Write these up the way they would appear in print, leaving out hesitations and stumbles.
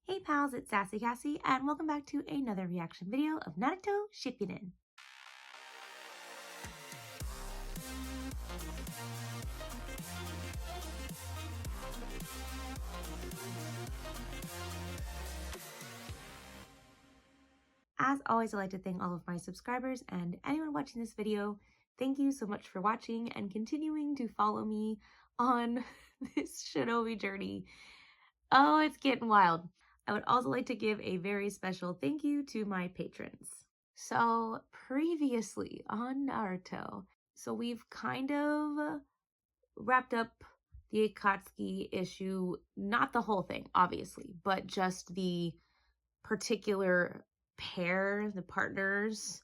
Hey pals, it's Sassy Cassie, and welcome back to another reaction video of Naruto Shippuden. As always, I'd like to thank all of my subscribers and anyone watching this video. Thank you so much for watching and continuing to follow me on this shinobi journey. Oh, it's getting wild. I would also like to give a very special thank you to my patrons. So previously on Naruto, we've kind of wrapped up the Akatsuki issue, not the whole thing, obviously, but just the particular pair, the partners.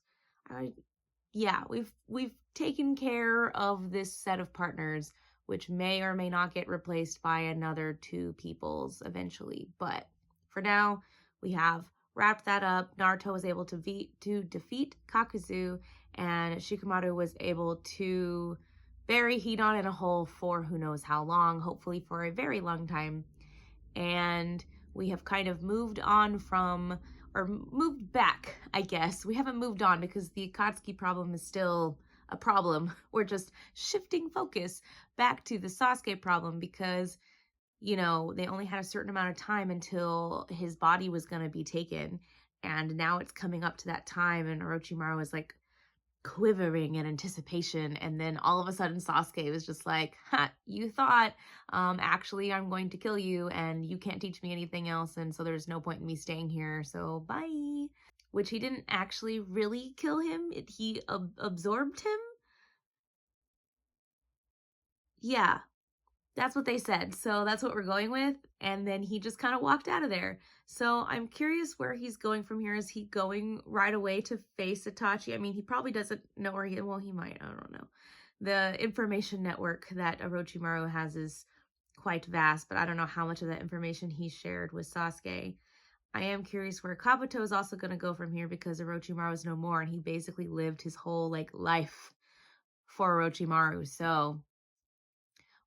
Yeah, we've taken care of this set of partners, which may or may not get replaced by another two peoples eventually. But for now, we have wrapped that up. Naruto was able to defeat Kakuzu, and Shikamaru was able to bury Hidan in a hole for who knows how long, hopefully for a very long time. And we have kind of moved on from, or moved back, I guess. We haven't moved on because the Akatsuki problem is still a problem. We're just shifting focus back to the Sasuke problem because, you know, they only had a certain amount of time until his body was going to be taken. And now it's coming up to that time, and Orochimaru was like quivering in anticipation, and then all of a sudden Sasuke was just like, ha, you thought, actually I'm going to kill you and you can't teach me anything else, and so there's no point in me staying here, so bye. Which he didn't actually really kill him, he absorbed him. Yeah, that's what they said, so that's what we're going with. And then he just kind of walked out of there. So I'm curious where he's going from here. Is he going right away to face Itachi? I mean, he probably doesn't know where well, he might, I don't know. The information network that Orochimaru has is quite vast, but I don't know how much of that information he shared with Sasuke. I am curious where Kabuto is also going to go from here, because Orochimaru is no more, and he basically lived his whole life for Orochimaru. So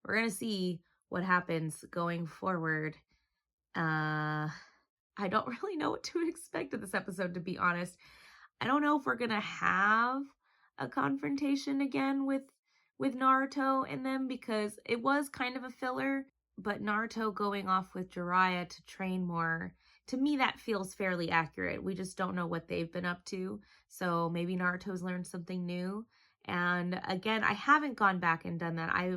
we're going to see what happens going forward. I don't really know what to expect of this episode, to be honest. I don't know if we're going to have a confrontation again with Naruto and them, because it was kind of a filler, but Naruto going off with Jiraiya to train more, to me that feels fairly accurate. We just don't know what they've been up to, so maybe Naruto's learned something new. And again, I haven't gone back and done that. I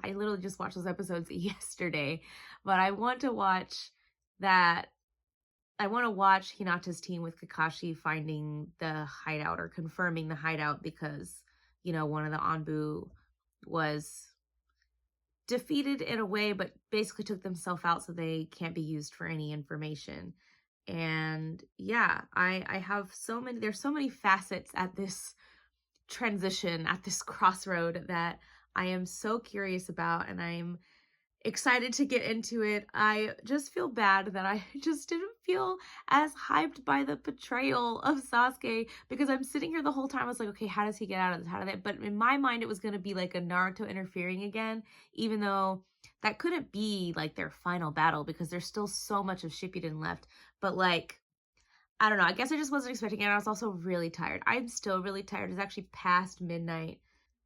literally just watched those episodes yesterday, but I want to watch that. I want to watch Hinata's team with Kakashi finding the hideout, or confirming the hideout, because, you know, one of the Anbu was defeated in a way, but basically took themselves out so they can't be used for any information. And yeah, I have so many, there's so many facets at this transition, at this crossroad, that I am so curious about, and I'm excited to get into it. I just feel bad that I just didn't feel as hyped by the betrayal of Sasuke, because I'm sitting here the whole time, I was like, okay, how does he get out of this? How did that? But in my mind, it was going to be like a Naruto interfering again, even though that couldn't be like their final battle, because there's still so much of Shippuden left. But like, I don't know, I guess I just wasn't expecting it. I was also really tired. I'm still really tired. It's actually past midnight.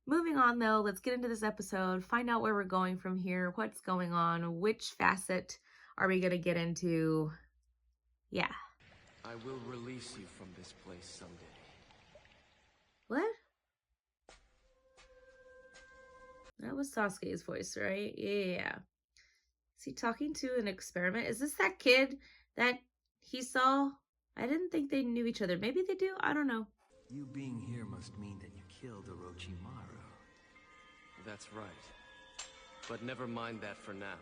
Moving on though, let's get into this episode, find out where we're going from here, what's going on, which facet are we gonna get into. Yeah. I will release you from this place someday. What? That was Sasuke's voice, right? Yeah. Is he talking to an experiment? Is this that kid that he saw? I didn't think they knew each other. Maybe they do? I don't know. You being here must mean that you killed Orochimaru. That's right. But never mind that for now.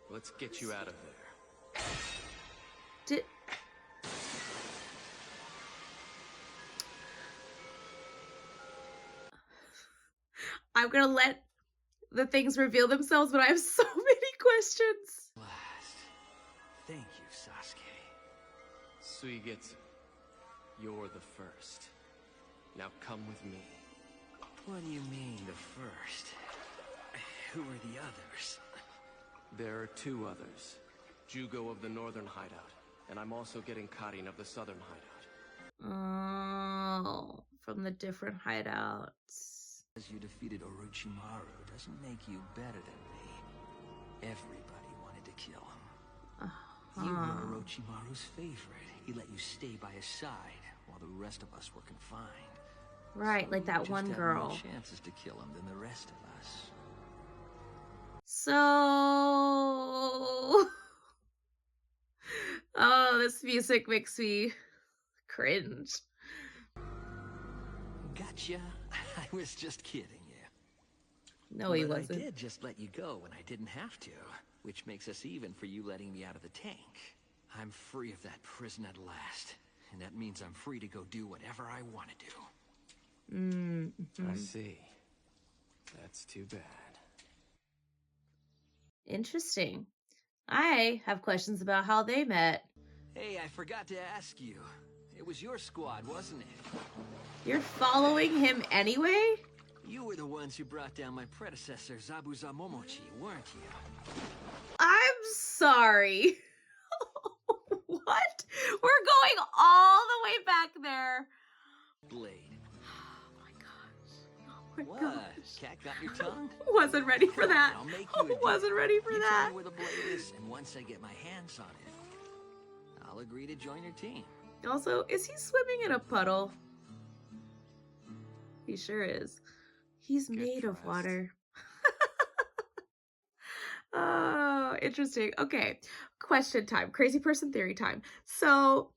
Let's get you out of there. I'm gonna let the things reveal themselves, but I have so many questions. Last. Thank you, Sasuke. Suigetsu, you're the first. Now come with me. What do you mean, the first? Who are the others? There are two others. Jugo of the northern hideout, and I'm also getting Karin of the southern hideout. Oh, from the different hideouts. As you defeated Orochimaru doesn't make you better than me. Everybody wanted to kill him. You were Orochimaru's favorite. He let you stay by his side while the rest of us were confined. Right, So like that you one just girl. had more chances to kill him than the rest of us. So, oh, this music makes me cringe. Gotcha. I was just kidding you. No, he But wasn't. I did just let you go when I didn't have to, which makes us even for you letting me out of the tank. I'm free of that prison at last, and that means I'm free to go do whatever I want to do. I see. That's too bad. Interesting. I have questions about how they met. Hey, I forgot to ask you. It was your squad, wasn't it? You're following him anyway? You were the ones who brought down my predecessor, Zabuza Momochi, weren't you? I'm sorry. What? We're going all the way back there. Blade. Oh my gosh. Oh my What? gosh. Cat got your tongue? Wasn't ready for that. I'll make you a deal. Wasn't ready for you that. Tell me where the blade is, and once I get my hands on it, I'll agree to join your team. Also, is he swimming in a puddle? He sure is. He's Get made of dressed. water. Oh, interesting. Okay. Question time. Crazy person theory time. So,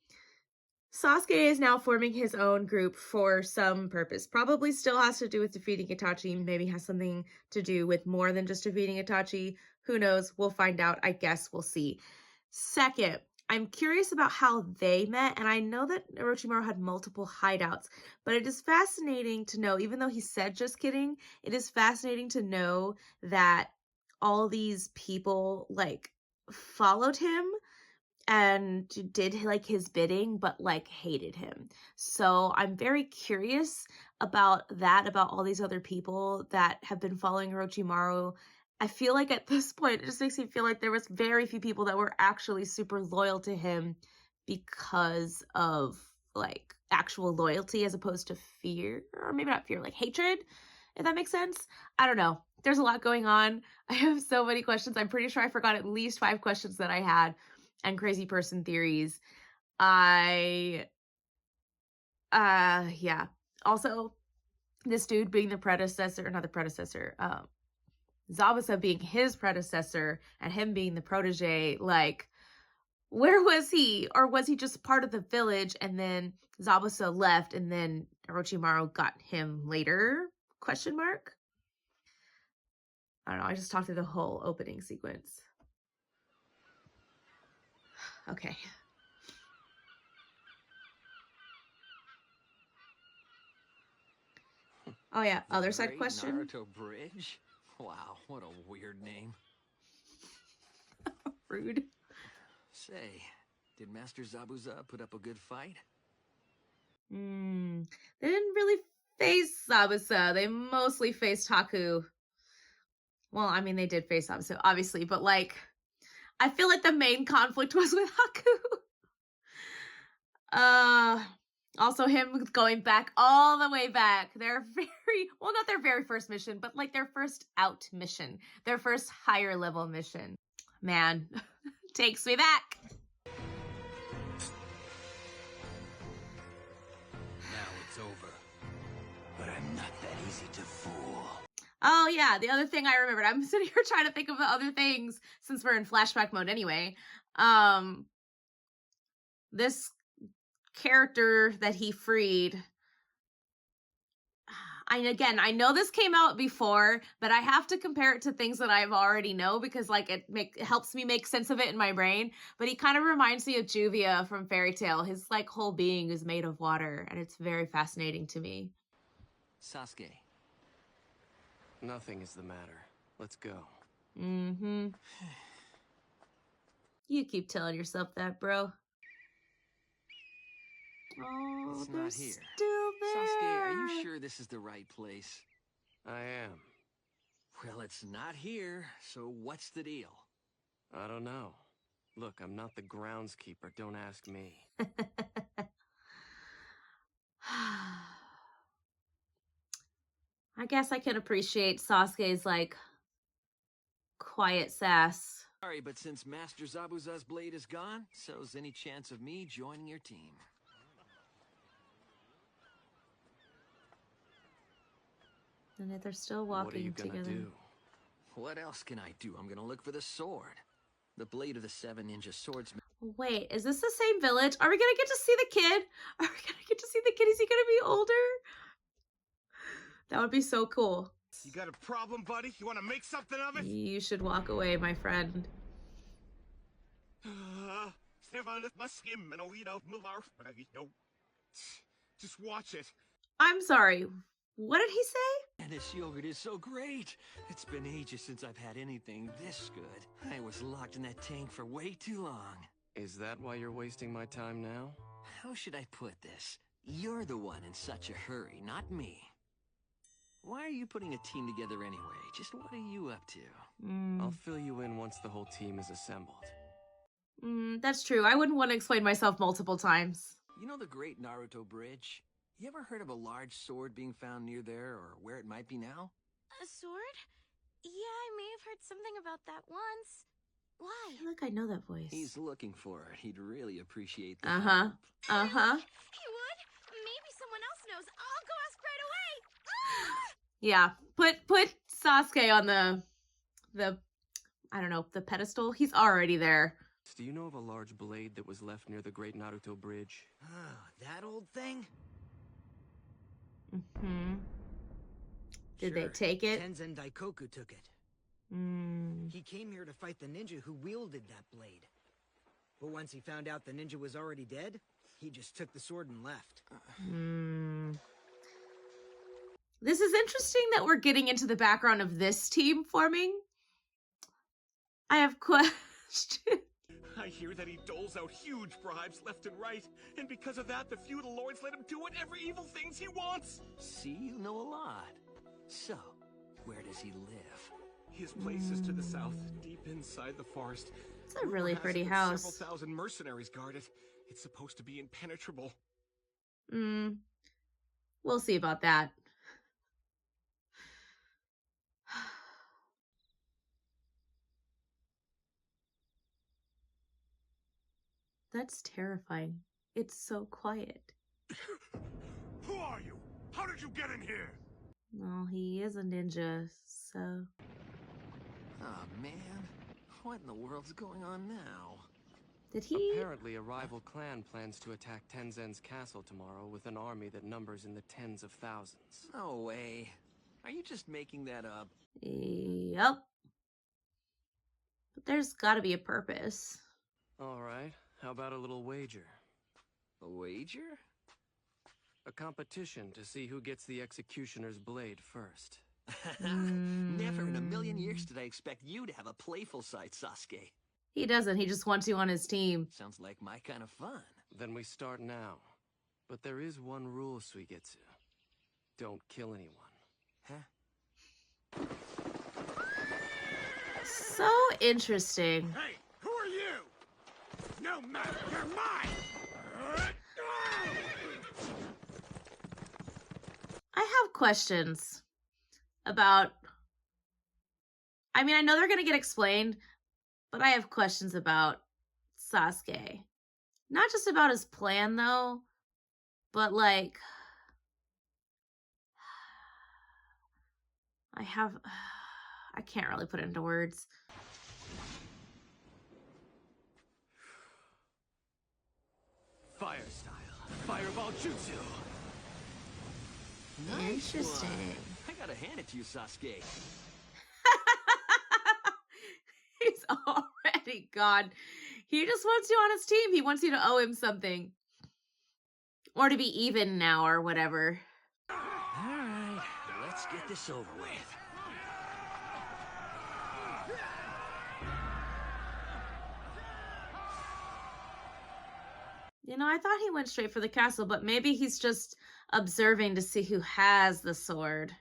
Sasuke is now forming his own group for some purpose. Probably still has to do with defeating Itachi. Maybe has something to do with more than just defeating Itachi. Who knows? We'll find out. I guess we'll see. Second, I'm curious about how they met, and I know that Orochimaru had multiple hideouts, but it is fascinating to know, even though he said just kidding, it is fascinating to know that all these people like followed him and did like his bidding, but like hated him. So I'm very curious about that, about all these other people that have been following Orochimaru. I feel like at this point, it just makes me feel like there was very few people that were actually super loyal to him because of like actual loyalty as opposed to fear, or maybe not fear, like hatred, if that makes sense. I don't know. There's a lot going on. I have so many questions. I'm pretty sure I forgot at least 5 questions that I had, and crazy person theories. Yeah. Also, this dude being the predecessor, not the predecessor, Zabuza being his predecessor and him being the protege, like, where was he? Or was he just part of the village and then Zabuza left and then Orochimaru got him later? Question mark? I don't know. I just talked through the whole opening sequence. Okay. Oh yeah, The other side Great question. Naruto Bridge? Wow, what a weird name. Rude. Say, did Master Zabuza put up a good fight? They didn't really face Zabuza. They mostly faced Haku. Well, I mean, they did face Zabuza, obviously, but like, I feel like the main conflict was with Haku. Also him going back all the way back. Their not their very first mission, but like their first out mission, their first higher level mission. Man, takes me back. Now it's over. But I'm not that easy to fool. Oh yeah, the other thing I remembered. I'm sitting here trying to think of the other things since we're in flashback mode anyway. This character that he freed. I know this came out before, but I have to compare it to things that I've already know because like it helps me make sense of it in my brain. But he kind of reminds me of Juvia from Fairy Tail. His like whole being is made of water, and it's very fascinating to me. Sasuke. Nothing is the matter. Let's go. Mm-hmm. You keep telling yourself that, bro. Oh, It's they're not here. still there. Sasuke, are you sure this is the right place? I am. Well, it's not here, so what's the deal? I don't know. Look, I'm not the groundskeeper. Don't ask me. I guess I can appreciate Sasuke's, like, quiet sass. Sorry, but since Master Zabuza's blade is gone, so's any chance of me joining your team. And yet they're still What are walking you gonna together. do? What else can I do? I'm gonna look for the sword. The blade of the 7 ninja swordsman. Wait, is this the same village? Are we gonna get to see the kid? Are we gonna get to see the kid? Is he gonna be older? That would be so cool. You got a problem, buddy? You want to make something of it? You should walk away, my friend. Just watch it. I'm sorry. What did he say? And this yogurt is so great. It's been ages since I've had anything this good. I was locked in that tank for way too long. Is that why you're wasting my time now? How should I put this? You're the one in such a hurry, not me. Why are you putting a team together anyway? Just what are you up to? I'll fill you in once the whole team is assembled. That's true. I wouldn't want to explain myself multiple times. You know the Great Naruto Bridge? You ever heard of a large sword being found near there, or where it might be now? A sword? Yeah, I may have heard something about that once. Why? I feel like I know that voice. He's looking for it. He'd really appreciate that. Uh-huh. Uh-huh. He would? Maybe someone else knows. I'll go ask right away. Yeah. Put Sasuke on the I don't know, the pedestal. He's already there. Do you know of a large blade that was left near the Great Naruto Bridge? That old thing? Did they Sure. take it? Tenzin Daikoku took it. He came here to fight the ninja who wielded that blade. But once he found out the ninja was already dead, he just took the sword and left. This is interesting that we're getting into the background of this team forming. I have questions. I hear that he doles out huge bribes left and right, and because of that, the feudal lords let him do whatever evil things he wants. See, you know a lot. So, where does he live? His place is to the south, deep inside the forest. It's a really Rumor has pretty it that house. Several thousand mercenaries guard it. It's supposed to be impenetrable. We'll see about that. That's terrifying. It's so quiet. Who are you? How did you get in here? Well, he is a ninja, so... Oh, man. What in the world's going on now? Did he... Apparently, a rival clan plans to attack Tenzen's castle tomorrow with an army that numbers in the tens of thousands. No way. Are you just making that up? Yep. But there's gotta be a purpose. All right, how about a little wager? A wager? A competition to see who gets the executioner's blade first. Never in a million years did I expect you to have a playful side, Sasuke. He doesn't. He just wants you on his team. Sounds like my kind of fun. Then we start now. But there is one rule, Suigetsu. Don't kill anyone. Huh? So interesting. Hey, who are you? No matter, you're mine! I have questions about... I mean, I know they're going to get explained, but I have questions about Sasuke. Not just about his plan, though, but, like... I can't really put it into words. Fire style. Fireball jutsu. Nice Interesting. one. I gotta hand it to you, Sasuke. He's already gone. He just wants you on his team. He wants you to owe him something. Or to be even now or whatever. Alright, let's get this over with. You know, I thought he went straight for the castle, but maybe he's just observing to see who has the sword.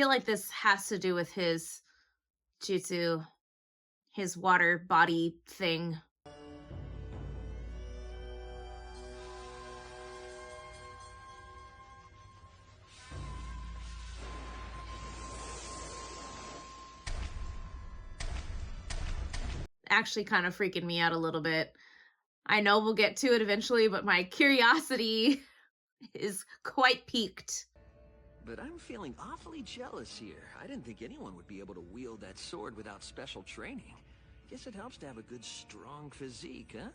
feel like this has to do with his jutsu, his water body thing. Actually kind of freaking me out a little bit. I know we'll get to it eventually, but my curiosity is quite piqued. But I'm feeling awfully jealous here. I didn't think anyone would be able to wield that sword without special training. Guess it helps to have a good, strong physique, huh?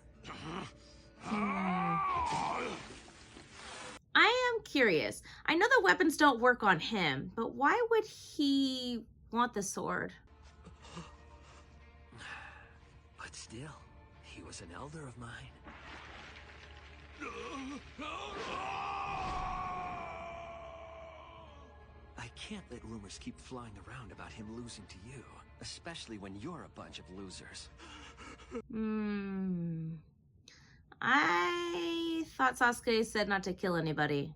I am curious. I know the weapons don't work on him, but why would he want the sword? But still, he was an elder of mine. I can't let rumors keep flying around about him losing to you, especially when you're a bunch of losers. I thought Sasuke said not to kill anybody.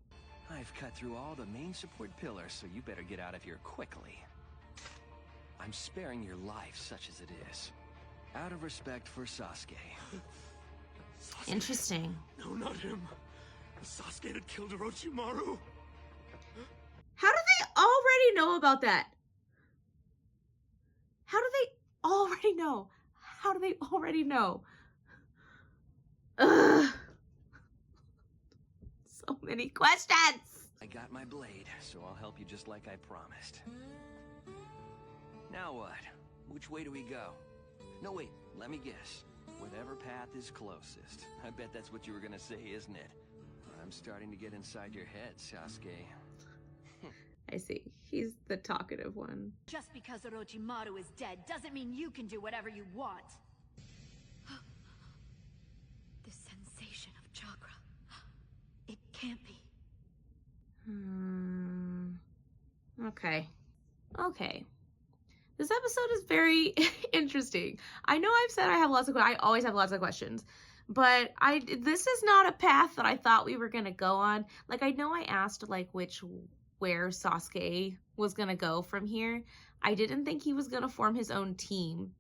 I've cut through all the main support pillars, so you better get out of here quickly. I'm sparing your life, such as it is, out of respect for Sasuke. Sasuke. Interesting. No, not him. The Sasuke that killed Orochimaru. How do they already know about that? How do they already know? How do they already know? Ugh. So many questions. I got my blade, so I'll help you just like I promised. Now what? Which way do we go? No, wait, let me guess. Whatever path is closest. I bet that's what you were gonna say, isn't it? I'm starting to get inside your head, Sasuke. I see. He's the talkative one. Just because Orochimaru is dead doesn't mean you can do whatever you want. The sensation of chakra. It can't be. Okay. Okay. This episode is very interesting. I know I've said I have lots of I always have lots of questions, but this is not a path that I thought we were gonna go on. Like, I know I asked like where Sasuke was gonna go from here. I didn't think he was gonna form his own team.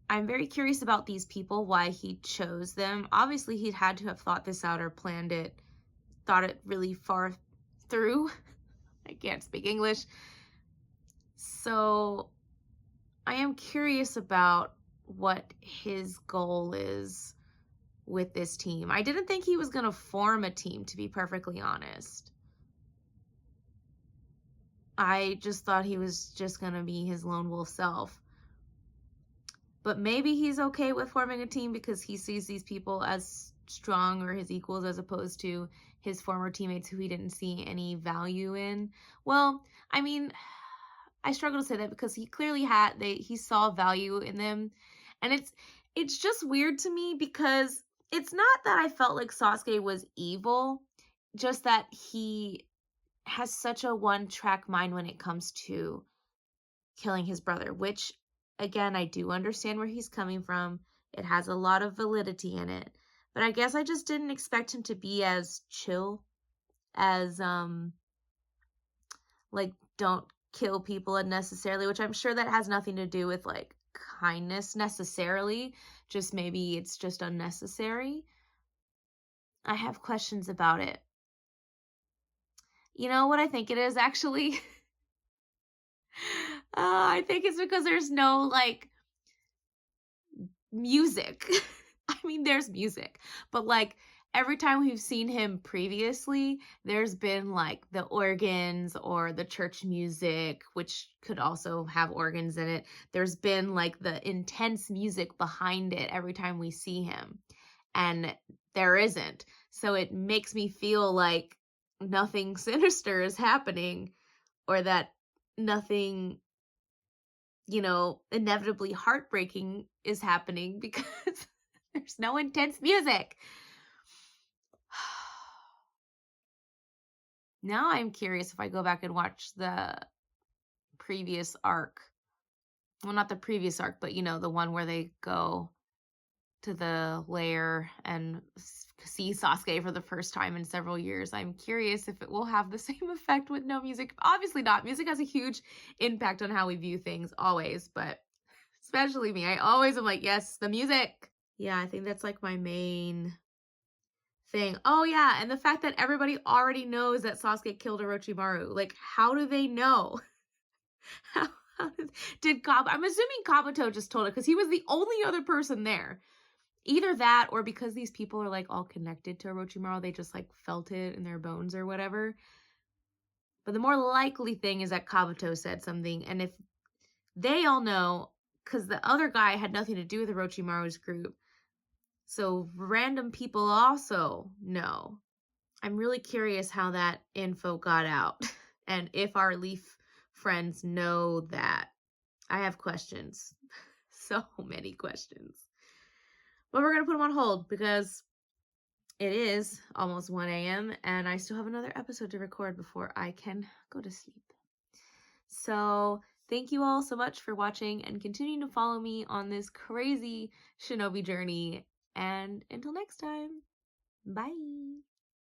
I'm very curious about these people, why he chose them. Obviously, he'd had to have thought this out or planned it, thought it really far through. I can't speak English. So I am curious about what his goal is with this team. I didn't think he was going to form a team, to be perfectly honest. I just thought he was just going to be his lone wolf self. But maybe he's okay with forming a team because he sees these people as strong or his equals as opposed to his former teammates who he didn't see any value in. Well, I mean, I struggle to say that because he clearly he saw value in them. And it's just weird to me because it's not that I felt like Sasuke was evil, just that he has such a one-track mind when it comes to killing his brother, which, again, I do understand where he's coming from. It has a lot of validity in it. But I guess I just didn't expect him to be as chill as, like, don't kill people unnecessarily, which I'm sure that has nothing to do with, like, kindness necessarily. Just maybe it's just unnecessary. I have questions about it. You know what I think it is, actually? I think it's because there's no, like, music. I mean, there's music, but, like, every time we've seen him previously, there's been, like, the organs or the church music, which could also have organs in it. There's been, like, the intense music behind it every time we see him, and there isn't. So it makes me feel like nothing sinister is happening, or that nothing, you know, inevitably heartbreaking is happening because there's no intense music. Now I'm curious if I go back and watch the previous arc. Well, not the previous arc, but, you know, the one where they go to the lair and see Sasuke for the first time in several years. I'm curious if it will have the same effect with no music. Obviously not. Music has a huge impact on how we view things always, but especially me. I always am like, yes, the music. Yeah, I think that's like my main thing. Oh yeah, and the fact that everybody already knows that Sasuke killed Orochimaru. Like, how do they know? how did I'm assuming Kabuto just told it because he was the only other person there. Either that or because these people are like all connected to Orochimaru, they just like felt it in their bones or whatever. But the more likely thing is that Kabuto said something, and if they all know, because the other guy had nothing to do with Orochimaru's group, so random people also know. I'm really curious how that info got out and if our Leaf friends know that. I have questions. So many questions. But we're going to put them on hold because it is almost 1 a.m. and I still have another episode to record before I can go to sleep. So thank you all so much for watching and continuing to follow me on this crazy shinobi journey. And until next time, bye.